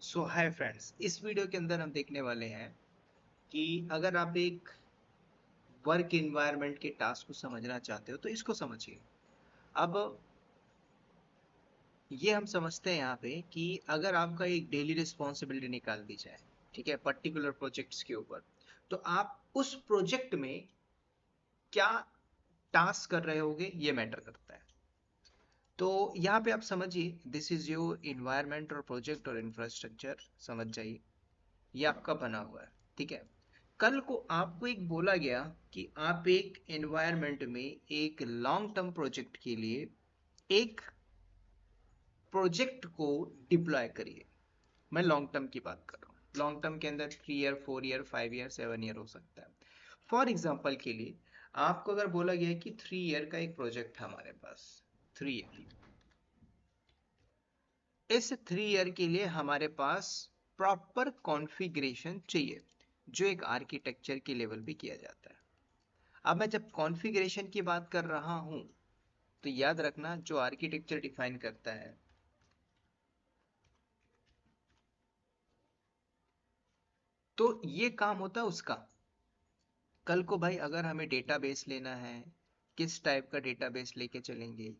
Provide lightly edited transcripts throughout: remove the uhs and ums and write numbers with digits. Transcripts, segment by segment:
सो hi friends, इस video के अंदर हम देखने वाले हैं कि अगर आप एक वर्क एनवायरनमेंट के टास्क को समझना चाहते हो तो इसको समझिए। अब ये हम समझते हैं यहाँ पे कि अगर आपका एक डेली रिस्पॉन्सिबिलिटी निकाल दी जाए, ठीक है, पर्टिकुलर प्रोजेक्ट्स के ऊपर, तो आप उस प्रोजेक्ट में क्या टास्क कर रहे होगे ये मैटर करता है। तो यहाँ पे आप समझिए, दिस इज योर इन्वायरमेंट और प्रोजेक्ट और इंफ्रास्ट्रक्चर, समझ जाइए ये आपका बना हुआ है। ठीक है, कल को आपको एक बोला गया कि आप एक एनवायरनमेंट में एक लॉन्ग टर्म प्रोजेक्ट के लिए एक प्रोजेक्ट को डिप्लॉय करिए। मैं लॉन्ग टर्म की बात कर रहा हूँ। लॉन्ग टर्म के अंदर 3 ईयर, 4 ईयर, 5 ईयर, 7 ईयर हो सकता है। फॉर एग्जाम्पल के लिए आपको अगर बोला गया कि 3 ईयर का एक प्रोजेक्ट है हमारे पास, 3 ईयर, इस 3 ईयर के लिए हमारे पास प्रॉपर कॉन्फ़िगरेशन चाहिए जो एक आर्किटेक्चर के लेवल पे किया जाता है। अब मैं जब कॉन्फ़िगरेशन की बात कर रहा हूं तो याद रखना, जो आर्किटेक्चर डिफाइन करता है तो ये काम होता है उसका। कल को भाई अगर हमें डेटाबेस लेना है, किस टाइप का डेटाबेस लेके चलेंगे,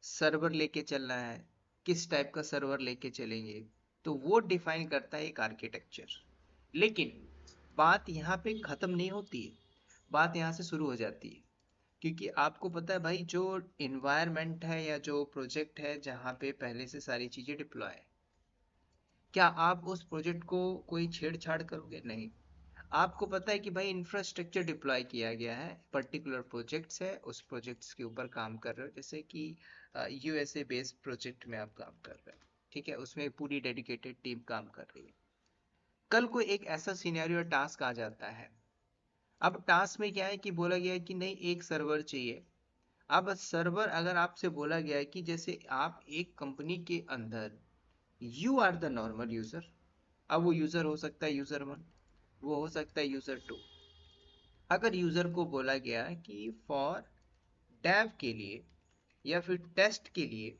सर्वर लेके चलना है, किस टाइप का सर्वर लेके चलेंगे, तो वो डिफाइन करता है एक आर्किटेक्चर। लेकिन बात यहाँ पे खत्म नहीं होती है, बात यहाँ से शुरू हो जाती है। क्योंकि आपको पता है भाई, जो इन्वायरमेंट है या जो प्रोजेक्ट है जहाँ पे पहले से सारी चीजें डिप्लॉय है, क्या आप उस प्रोजेक्ट को कोई छेड़छाड़ करोगे? नहीं। आपको पता है कि भाई इंफ्रास्ट्रक्चर डिप्लॉय किया गया है, पर्टिकुलर प्रोजेक्ट्स है, उस प्रोजेक्ट्स के ऊपर काम कर रहे हो, जैसे कि यूएसए बेस्ड प्रोजेक्ट में आप काम कर रहे हो। ठीक है, उसमें पूरी डेडिकेटेड टीम काम कर रही है। कल को एक ऐसा सिनेरियो टास्क आ जाता है। अब टास्क में क्या है कि बोला गया है कि नहीं, एक सर्वर चाहिए। अब सर्वर अगर आपसे बोला गया है कि जैसे आप एक कंपनी के अंदर you are the normal user. अब वो यूजर हो सकता है यूजर 1, वो हो सकता है यूजर 2। अगर यूजर को बोला गया कि फॉर डेव के लिए या फिर टेस्ट के लिए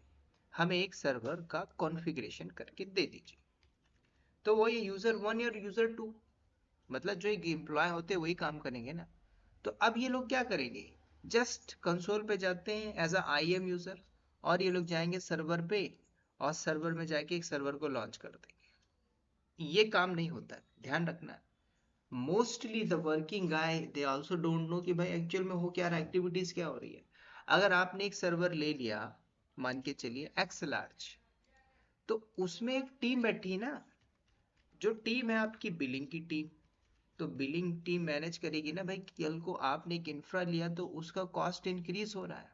हमें एक सर्वर का कॉन्फ़िगरेशन करके दे दीजिए, तो वो ये यूजर 1 या यूजर 2, मतलब जो एक एम्प्लॉय होते हैं वही काम करेंगे ना। तो अब ये लोग क्या करेंगे, जस्ट कंसोल पे जाते हैं as a I am user, और ये लोग जाएंगे सर्वर पे और सर्वर में जाके एक सर्वर को लॉन्च कर देंगे। ये काम नहीं होता है, ध्यान रखना। Mostly the working guy they also don't know कि भाई एक्चुअल में हो क्या रहा है, एक्टिविटीज क्या हो रही है। अगर आपने एक सर्वर ले लिया, मान के चलिए एक्स लार्ज, तो उसमें एक टीम बैठी है ना, जो टीम है आपकी बिलिंग की टीम। तो बिलिंग टीम मैनेज करेगी ना भाई, कल को आपने एक इंफ्रा लिया तो उसका कॉस्ट इंक्रीज हो रहा है।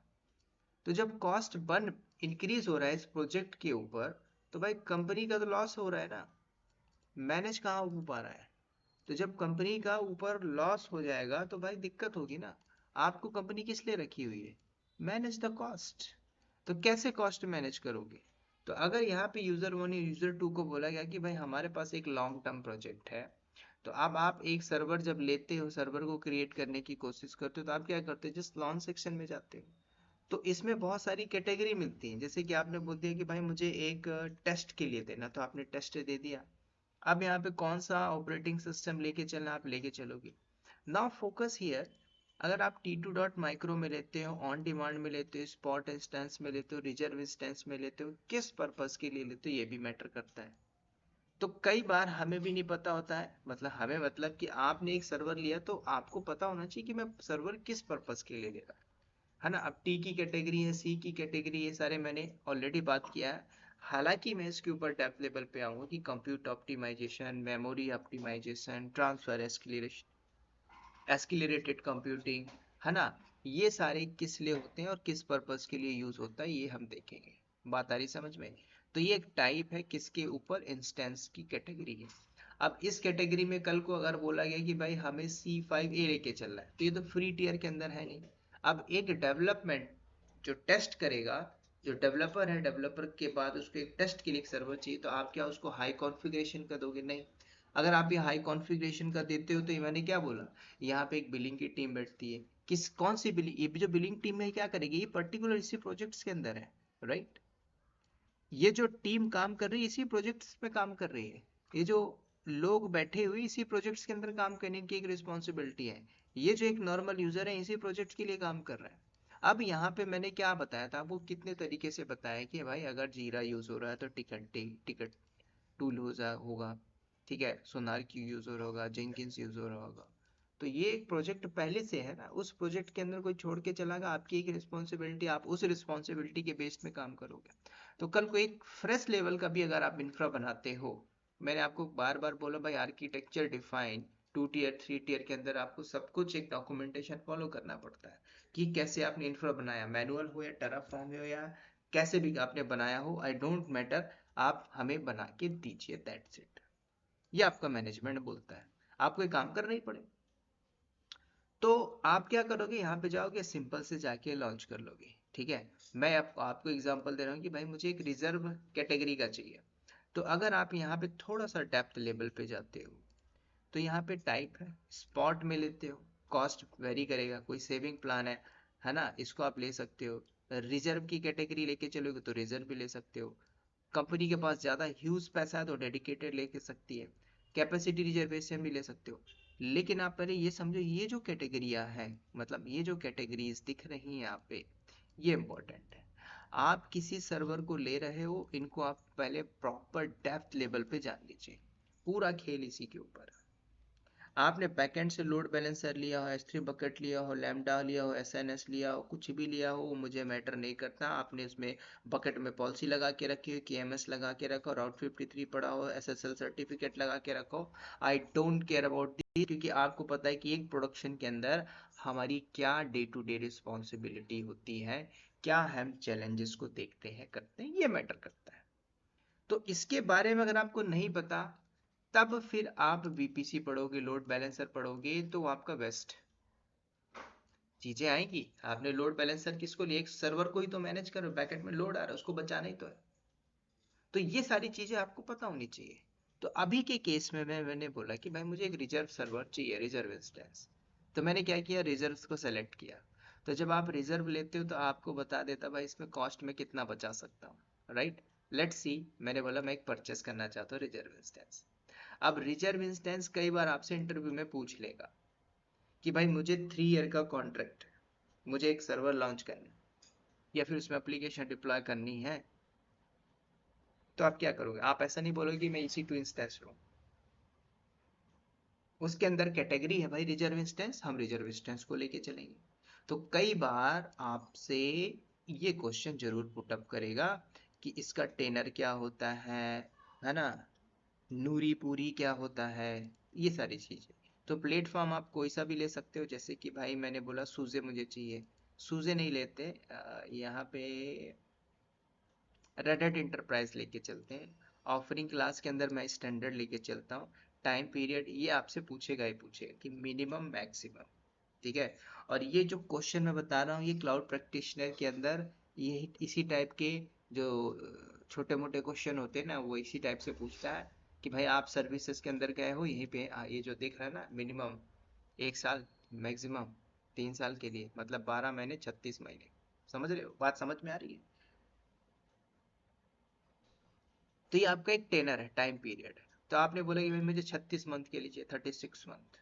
तो जब कॉस्ट बन इंक्रीज हो रहा है इस प्रोजेक्ट के ऊपर, तो भाई कंपनी का तो लॉस हो रहा है ना, मैनेज कहाँ हो पा रहा है। तो जब कंपनी का ऊपर लॉस हो जाएगा तो भाई दिक्कत होगी ना। आपको कंपनी किस लिए रखी हुई है? Manage the cost. तो कैसे कॉस्ट मैनेज करोगे? तो अगर यहाँ पे यूजर 1 या यूजर 2 को बोला गया कि भाई हमारे पास एक लॉन्ग टर्म प्रोजेक्ट है, तो अब आप एक सर्वर जब लेते हो, सर्वर को क्रिएट करने की कोशिश करते हो, तो आप क्या करते हो, जस्ट लॉन्च सेक्शन में जाते हो। तो इसमें बहुत सारी कैटेगरी मिलती है, जैसे कि आपने बोल दिया कि भाई मुझे एक टेस्ट के लिए देना, तो आपने टेस्ट दे दिया। अब यहाँ पे कौन सा ऑपरेटिंग सिस्टम लेके चलना, आप लेके चलोगे। नाउ फोकस हियर, अगर आप T2.micro में लेते हो, ऑन डिमांड में लेते हो, स्पॉट इंस्टेंस में लेते हो, रिजर्व इंस्टेंस में लेते हो, किस पर्पस के लिए लेते हो, ये भी मैटर करता है। तो कई बार हमें भी नहीं पता होता है, मतलब हमें, मतलब कि आपने एक सर्वर लिया तो आपको पता होना चाहिए कि मैं सर्वर किस पर्पस के लिए ले रहा, है ना। अब टी की कैटेगरी है, सी की कैटेगरी, ये सारे मैंने ऑलरेडी बात किया है। हालांकि मैं इसके ऊपर डेप्थ लेवल पे आऊंगा कि compute optimisation, memory optimisation, transfer accelerated computing, है ना, ये सारे किस लिए होते हैं और किस पर्पस के लिए यूज होता है, ये हम देखेंगे। बात आ रही समझ में? तो ये एक टाइप है किसके ऊपर, इंस्टेंस की कैटेगरी है। अब इस कैटेगरी में कल को अगर बोला गया कि भाई हमें C5A लेके चलना है, तो ये तो फ्री टीयर के अंदर है नहीं। अब एक डेवलपमेंट जो टेस्ट करेगा, जो डेवलपर है, डेवलपर के बाद उसको एक टेस्ट के लिए एक सर्वर चाहिए, तो आप क्या उसको हाई कॉन्फ़िगरेशन का दोगे? नहीं। अगर आप ये हाई कॉन्फ़िगरेशन का देते हो तो ये मैंने क्या बोला, यहाँ पे एक बिलिंग की टीम बैठती है। किस कौन सी बिलिंग, ये जो बिलिंग टीम है क्या करेगी, ये पर्टिकुलर इसी प्रोजेक्ट्स के अंदर है, राइट। ये जो टीम काम कर रही है इसी प्रोजेक्ट्स पे काम कर रही है। ये जो लोग बैठे हुए इसी प्रोजेक्ट्स के अंदर काम करने की एक रिस्पॉन्सिबिलिटी है। ये जो एक नॉर्मल यूजर है इसी प्रोजेक्ट के लिए काम कर रहा है। अब यहाँ पे मैंने क्या बताया था आपको, कितने तरीके से बताया कि भाई अगर जीरा यूज हो रहा है तो टिकट टूल होगा, ठीक है, सोनार की यूज हो रहा होगा, जेंकिंस यूज हो रहा होगा। तो ये एक प्रोजेक्ट पहले से है ना, उस प्रोजेक्ट के अंदर कोई छोड़ के चला गया, आपकी एक रिस्पॉन्सिबिलिटी, आप उस रिस्पॉन्सिबिलिटी के बेस में काम करोगे। तो कल को एक फ्रेश लेवल का भी अगर आप इंफ्रा बनाते हो, मैंने आपको बार बार बोला भाई आर्किटेक्चर डिफाइन 2 टीयर 3 टीयर के अंदर आपको सब कुछ एक डॉक्यूमेंटेशन फॉलो करना पड़ता है कि कैसे आपने इंफ्रा बनाया, मैनुअल हो या टेराफॉर्म हो या कैसे भी आपने बनाया हो, आई डोंट मैटर, आप हमें बना के दीजिए, दैट्स इट। ये आपका मैनेजमेंट बोलता है, आपको ये काम करना ही पड़े। तो आप क्या करोगे, यहाँ पे जाओगे, सिंपल से जाके लॉन्च कर लोगे, ठीक है। मैं आपको एग्जांपल दे रहा हूँ कि भाई मुझे एक रिजर्व कैटेगरी का चाहिए। तो अगर आप यहाँ पे थोड़ा सा डेप्थ लेवल पे जाते हो, तो यहाँ पे टाइप है, स्पॉट में लेते हो, कॉस्ट वेरी करेगा, कोई सेविंग प्लान है ना, इसको आप ले सकते हो। रिजर्व की कैटेगरी लेके चलोगे तो रिजर्व भी ले सकते हो। कंपनी के पास ज़्यादा ह्यूज पैसा है तो डेडिकेटेड लेके सकती है, कैपेसिटी रिजर्वेशन भी ले सकते हो। लेकिन आप पहले ये समझो, ये जो कैटेगरियाँ हैं, मतलब ये जो कैटेगरीज दिख रही हैं यहाँ पे, ये इंपॉर्टेंट है। आप किसी सर्वर को ले रहे हो, इनको आप पहले प्रॉपर डेप्थ लेवल पे जान लीजिए, पूरा खेल इसी के ऊपर है। आपने बैकएंड से लोड बैलेंसर लिया हो, S3 बकेट लिया हो, लैम्डा लिया हो, SNS लिया हो, कुछ भी लिया हो, वो मुझे मैटर नहीं करता। आपने इसमें बकेट में पॉलिसी लगा के रखी हो, KMS लगा के रखो, राउट 53 पड़ा हो, SSL सर्टिफिकेट लगा के रखो, I don't care about this, क्योंकि आपको पता है कि एक प्रोडक्शन के अंदर हमारी क्या डे टू डे रिस्पॉन्सिबिलिटी होती है, क्या हम चैलेंजेस को देखते हैं, करते हैं, ये मैटर करता है। तो इसके बारे में अगर आपको नहीं पता, तब फिर आप VPC पढ़ोगे, लोड बैलेंसर पढ़ोगे, तो आपका बेस्ट चीजें आएंगी। आपने लोड बैलेंसर किसको लिए, एक सर्वर को ही तो मैनेज करो, बैकएंड में लोड आ रहा है उसको बचाना ही तो है। तो ये सारी चीजें आपको पता होनी चाहिए। तो अभी के केस में मैंने बोला कि भाई मुझे एक रिजर्व सर्वर चाहिए, रिजर्व इंस्टेंस। तो मैंने क्या किया, रिजर्व को सेलेक्ट किया। तो जब आप रिजर्व लेते हो तो आपको बता देता भाई इसमें कॉस्ट में कितना बचा सकता हूँ, राइट। लेट्स सी, मैंने बोला मैं एक परचेस करना चाहता हूँ रिजर्व इंस्टेंस। अब रिजर्व इंस्टेंस कई बार आपसे इंटरव्यू में पूछ लेगा कि भाई मुझे 3 ईयर का कॉन्ट्रैक्ट, मुझे एक सर्वर लॉन्च करना है या फिर उसमें एप्लीकेशन डिप्लॉय करनी है। तो आप क्या करोगे, आप ऐसा नहीं बोलोगे कि मैं EC2 इंस्टेंस लूँ, उसके अंदर कैटेगरी है भाई रिजर्व इंस्टेंस, हम रिजर्व इंस्टेंस को लेके चलेंगे। तो कई बार आपसे ये क्वेश्चन जरूर पुटअप करेगा कि इसका टेनर क्या होता है ना, नूरी पूरी क्या होता है, ये सारी चीजें। तो प्लेटफॉर्म आप कोई सा भी ले सकते हो, जैसे कि भाई मैंने बोला सूजे मुझे चाहिए, सूजे नहीं लेते, यहाँ पे रेड हैट इंटरप्राइज लेके चलते हैं। ऑफरिंग क्लास के अंदर मैं स्टैंडर्ड लेके चलता हूँ। टाइम पीरियड ये आपसे पूछेगा ही पूछेगा कि मिनिमम मैक्सिमम, ठीक है। और ये जो क्वेश्चन मैं बता रहा हूँ ये क्लाउड प्रैक्टिशनर के अंदर ये इसी टाइप के जो छोटे मोटे क्वेश्चन होते हैं ना, वो इसी टाइप से पूछता है कि भाई आप सर्विसेज के अंदर गए हो, यहीं पे ये जो देख रहा है ना, मिनिमम 1 साल, मैक्सिमम 3 साल के लिए, मतलब 12 महीने 36 महीने। समझ रहे हो, बात समझ में आ रही है। तो ये आपका एक टेनर है, टाइम पीरियड है। तो आपने बोला कि भाई मुझे 36 मंथ के लिए चाहिए, 36 मंथ।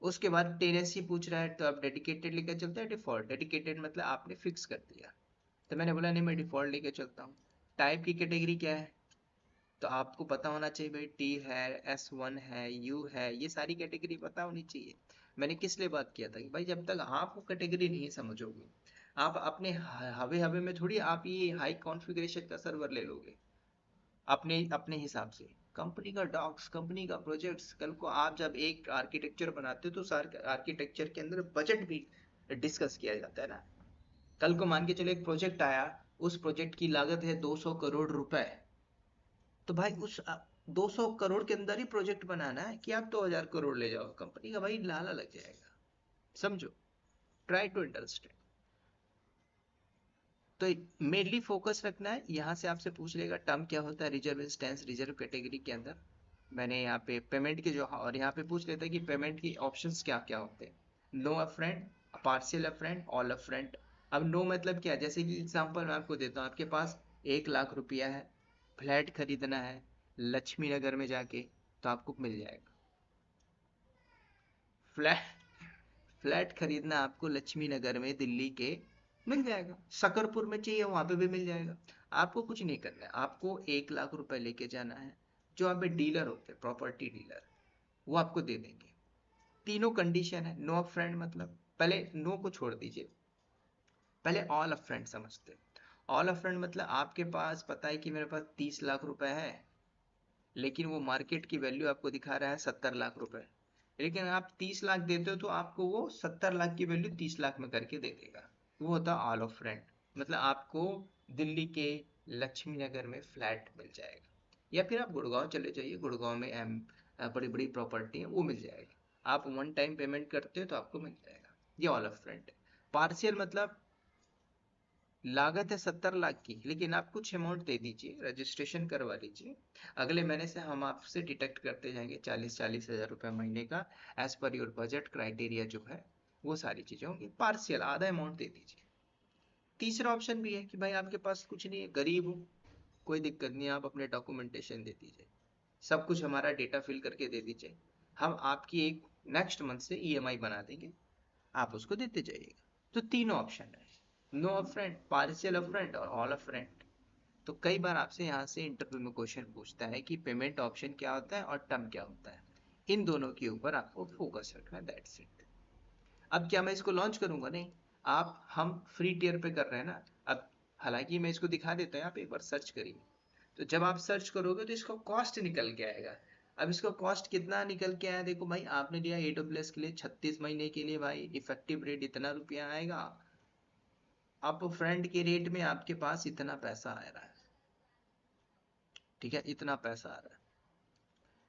उसके बाद टेनेंसी पूछ रहा है तो आप डेडिकेटेड लेकर चलते हैं, डिफॉल्ट, डेडिकेटेड मतलब आपने फिक्स कर दिया। तो मैंने बोला नहीं मैं डिफॉल्ट लेके चलता हूँ। टाइप की कैटेगरी क्या है, तो आपको पता होना चाहिए भाई, T है, S1 है, U है, ये सारी कैटेगरी पता होनी चाहिए। मैंने किस लिए बात किया था कि भाई जब तक आप वो कैटेगरी नहीं समझोगे, आप अपने हवे हवे में थोड़ी आप ये हाई कॉन्फ़िगरेशन का सर्वर ले लोगे अपने अपने हिसाब से। कंपनी का डॉक्स, कंपनी का प्रोजेक्ट्स, कल को आप जब एक आर्किटेक्चर बनाते हो तो सारे आर्किटेक्चर के अंदर बजट भी डिस्कस किया जाता है ना। कल को मान के चलो एक प्रोजेक्ट आया, उस प्रोजेक्ट की लागत है 200 करोड़ रुपए। तो भाई उस 200 करोड़ के अंदर ही प्रोजेक्ट बनाना है कि आप 2000 करोड़ ले जाओ, कंपनी का भाई लाला लग जाएगा। समझो, ट्राई टू अंडरस्टैंड। तो मेनली फोकस रखना है, यहाँ से आपसे पूछ लेगा टर्म क्या होता है, रिजर्व इंस्टेंस रिजर्व कैटेगरी के अंदर। मैंने यहाँ पे पेमेंट के जो, और यहाँ पे पूछ लेता है कि पेमेंट की ऑप्शंस क्या क्या होते हैं, no upfront, partial upfront, all upfront. अब नो मतलब क्या है, जैसे कि एग्जांपल मैं आपको देता हूँ, आपके पास 1 लाख रुपया है, फ्लैट खरीदना है, लक्ष्मी नगर में जाके तो आपको मिल जाएगा। फ्लैट फ्लैट खरीदना आपको लक्ष्मी नगर में दिल्ली के मिल जाएगा। शकरपुर में चाहिए वहां पे भी मिल जाएगा। आपको कुछ नहीं करना है, आपको 1 लाख रुपए लेके जाना है। जो यहाँ पे डीलर होते हैं, प्रॉपर्टी डीलर, वो आपको दे देंगे। तीनों कंडीशन है। नो फ्रेंड मतलब, पहले नो को छोड़ दीजिए, पहले ऑल अप फ्रेंड समझते हैं। ऑल अप फ्रेंड मतलब आपके पास पता है कि मेरे पास 30 लाख रुपए है, लेकिन वो मार्केट की वैल्यू आपको दिखा रहा है 70 लाख रुपए, लेकिन आप 30 लाख देते हो तो आपको वो 70 लाख की वैल्यू 30 लाख में करके दे देगा। वो होता है ऑल ऑफ फ्रेंड। मतलब आपको दिल्ली के लक्ष्मी नगर में फ्लैट मिल जाएगा, या फिर आप गुड़गांव चले जाइए, गुड़गांव में बड़ी बड़ी प्रॉपर्टी है, वो मिल जाएगी। आप वन टाइम पेमेंट करते हो तो आपको मिल जाएगा। ये ऑल ऑफ फ्रेंड है। पार्शियल मतलब लागत है 70 लाख की, लेकिन आप कुछ अमाउंट दे दीजिए, रजिस्ट्रेशन करवा लीजिए, अगले महीने से हम आपसे डिटेक्ट करते जाएंगे 40-40 हज़ार रुपये महीने का, as per your budget criteria जो है वो सारी चीजें होंगी। पार्शियल आधा अमाउंट दे दीजिए। तीसरा ऑप्शन भी है कि भाई आपके पास कुछ नहीं है, गरीब हो, कोई दिक्कत नहीं, आप अपने डॉक्यूमेंटेशन दे दीजिए, सब कुछ हमारा डेटा फिल करके दे दीजिए, हम आपकी एक नेक्स्ट मंथ से ईएमआई बना देंगे, आप उसको देते जाइएगा। तो तीनों ऑप्शन है, नो अपफ्रंट, पार्शियल अपफ्रंट और ऑल अपफ्रंट। तो कई बार आपसे यहाँ से इंटरव्यू में क्वेश्चन पूछता है कि पेमेंट ऑप्शन क्या होता है और टर्म क्या होता है। इन दोनों के ऊपर आपको फोकस रखना है, दैट्स इट। अब क्या मैं इसको लॉन्च करूंगा? नहीं, आप हम फ्री टियर पे कर रहे हैं ना। अब हालांकि मैं इसको दिखा देता हूँ, आप एक बार सर्च करिए। तो जब आप सर्च करोगे तो इसका कॉस्ट निकल के आएगा। अब इसका कॉस्ट कितना निकल के आया, देखो भाई, आपने लिया AWS के लिए 36 महीने के लिए, भाई इफेक्टिव रेट इतना रुपया आएगा। अब फ्रेंड के रेट में आपके पास इतना पैसा आ रहा है, ठीक है, इतना पैसा आ रहा है।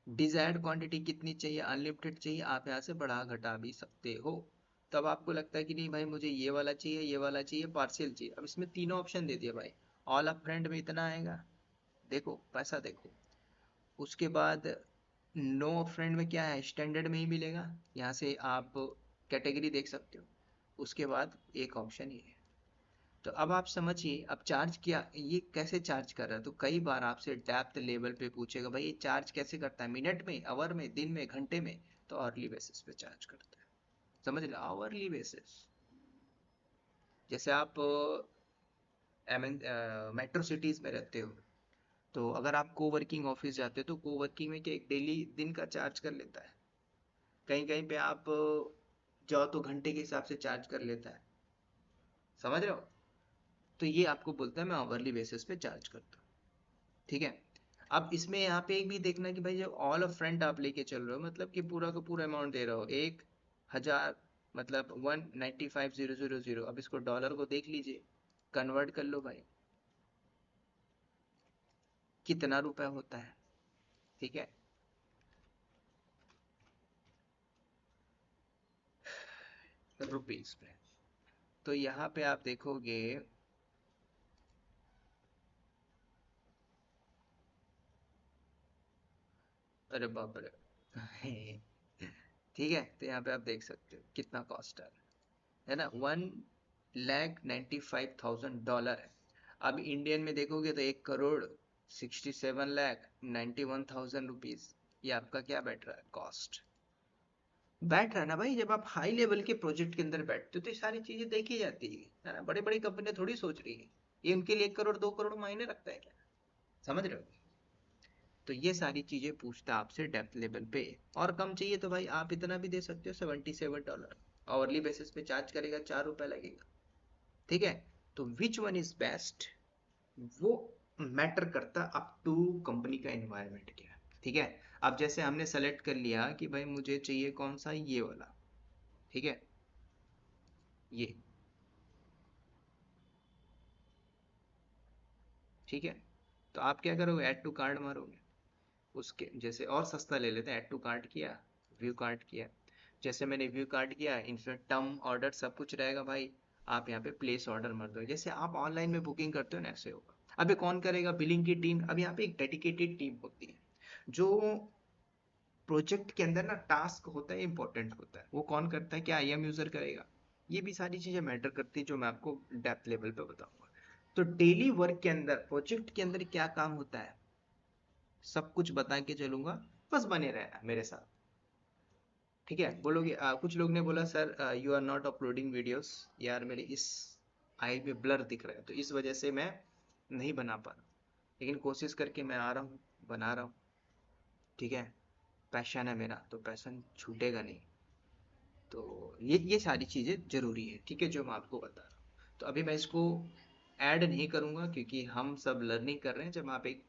डिजायर्ड क्वांटिटी कितनी चाहिए? अनलिमिटेड चाहिए, आप यहाँ से बढ़ा घटा भी सकते हो। तब आपको लगता है कि नहीं भाई मुझे ये वाला चाहिए, ये वाला चाहिए, पार्शियल चाहिए। अब इसमें तीनों ऑप्शन दे दिए भाई। ऑल अप फ्रेंड में इतना आएगा, देखो पैसा देखो। उसके बाद नो फ्रेंड में क्या है, स्टैंडर्ड में ही मिलेगा, यहाँ से आप कैटेगरी देख सकते हो। उसके बाद एक ऑप्शन ये है। तो अब आप समझिए, अब चार्ज क्या, ये कैसे चार्ज कर रहा है। तो कई बार आपसे डेप्थ लेवल पे पूछेगा भाई ये चार्ज कैसे करता है, मिनट में, आवर में, दिन में, घंटे में। तो आवरली बेसिस पे चार्ज करता है, समझ लो, आवरली बेसिस। जैसे आप मेट्रो सिटीज में रहते हो, तो अगर आप कोवर्किंग ऑफिस जाते हो तो कोवर्किंग में क्या एक डेली दिन का चार्ज कर लेता है। कहीं कहीं पे आप जाओ तो घंटे के हिसाब से चार्ज कर लेता है, समझ रहे हो। तो ये आपको बोलता है मैं आवरली बेसिस पे चार्ज करता हूँ, ठीक है। अब इसमें यहाँ पे एक भी देखना कि भाई जब ऑल ऑफ फ्रंट आप लेके चल रहे हो, मतलब कि पूरा का पूरा अमाउंट दे रहे हो, 1,000, मतलब 195,000। अब इसको डॉलर को देख लीजिए, कन्वर्ट कर लो भाई, कितना रुपए होता है, ठीक है। रुपीज में, तो यहाँ पे आप देखोगे, अरे बाप रे ठीक है, तो यहाँ पे आप देख सकते हो कितना कॉस्ट है ना, 1,95,000 डॉलर है। अब इंडियन में देखोगे तो 1,67,91,000 रुपीज। ये आपका क्या बैठ रहा है, कॉस्ट बैठ रहा है ना भाई। जब आप हाई लेवल के प्रोजेक्ट के अंदर बैठते हो तो ये सारी चीजें देखी जाती है ना। बड़ी बड़ी कंपनियां थोड़ी सोच रही है ये उनके लिए 1 करोड़ 2 करोड़ मायने रखता है क्या, समझ रहे हो। तो ये सारी चीजें पूछता है आपसे डेप्थ लेवल पे। और कम चाहिए तो भाई आप इतना भी दे सकते हो, $77। आवरली बेसिस पे चार्ज करेगा, 4 रुपए लगेगा, ठीक है। तो विच वन इज बेस्ट, वो मैटर करता अप टू कंपनी का एनवायरनमेंट क्या है, ठीक है। अब जैसे हमने सेलेक्ट कर लिया कि भाई मुझे चाहिए कौन सा, ये वाला, ठीक है, ये, ठीक है। तो आप क्या करोगे, ऐड टू कार्ड मारोगे। उसके जैसे और सस्ता ले लेते हैं, ऐड टू कार्ट किया, व्यू कार्ट किया। जैसे मैंने व्यू कार्ट किया, इनफैक्ट टर्म ऑर्डर सब कुछ रहेगा भाई। आप यहाँ पे प्लेस ऑर्डर मर दो, जैसे आप ऑनलाइन में बुकिंग करते हो ना, ऐसे होगा। अब ये कौन करेगा, बिलिंग की टीम। अब यहाँ पे एक डेडिकेटेड टीम होती है जो प्रोजेक्ट के अंदर ना टास्क होता है, इंपॉर्टेंट होता है, वो कौन करता है, क्या IAM यूजर करेगा। ये भी सारी चीजें मैटर करती है, जो मैं आपको डेप्थ लेवल पे बताऊंगा। तो डेली वर्क के अंदर, प्रोजेक्ट के अंदर क्या काम होता है, सब कुछ बता के चलूंगा, बस बने रहना मेरे साथ। ठीक है, बोलोगे कुछ लोग ने बोला sir you are not uploading videos, यार मेरे इस आई में ब्लर दिख रहा है तो इस वजह से मैं नहीं बना पा रहा, लेकिन कोशिश करके मैं आ रहा हूँ, बना रहा हूँ। ठीक है, पैशन है मेरा तो पैशन छूटेगा नहीं। तो ये सारी चीज़ें ज़रूरी है, ठीक है, जो मैं आपको बता रहा हूँ। तो अभी मैं इसको ऐड नहीं करूँगा क्योंकि हम सब लर्निंग कर रहे हैं। जब आप एक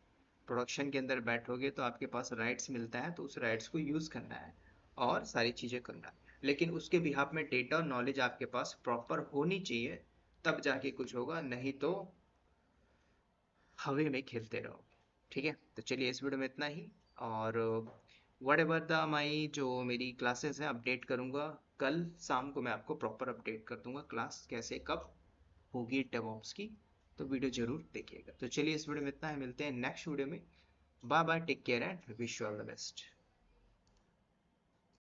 प्रोडक्शन के अंदर बैठोगे तो आपके पास राइट्स मिलता है, तो उस राइट्स को यूज़ करना है और सारी चीज़ें करना है। लेकिन उसके बिहाफ में डेटा और नॉलेज आपके पास प्रॉपर होनी चाहिए, तब जाके कुछ होगा, नहीं तो हवा में खेलते रहोगे। ठीक है, तो चलिए इस वीडियो में इतना ही। और वट एवर द माई जो मेरी क्लासेस हैं अपडेट करूँगा, कल शाम को मैं आपको प्रॉपर अपडेट कर दूंगा क्लास कैसे कब होगी डेवऑप्स की। तो वीडियो जरूर देखिएगा। तो चलिए इस वीडियो में इतना है, मिलते हैं नेक्स्ट वीडियो में। Bye bye, take care and wish you all the best.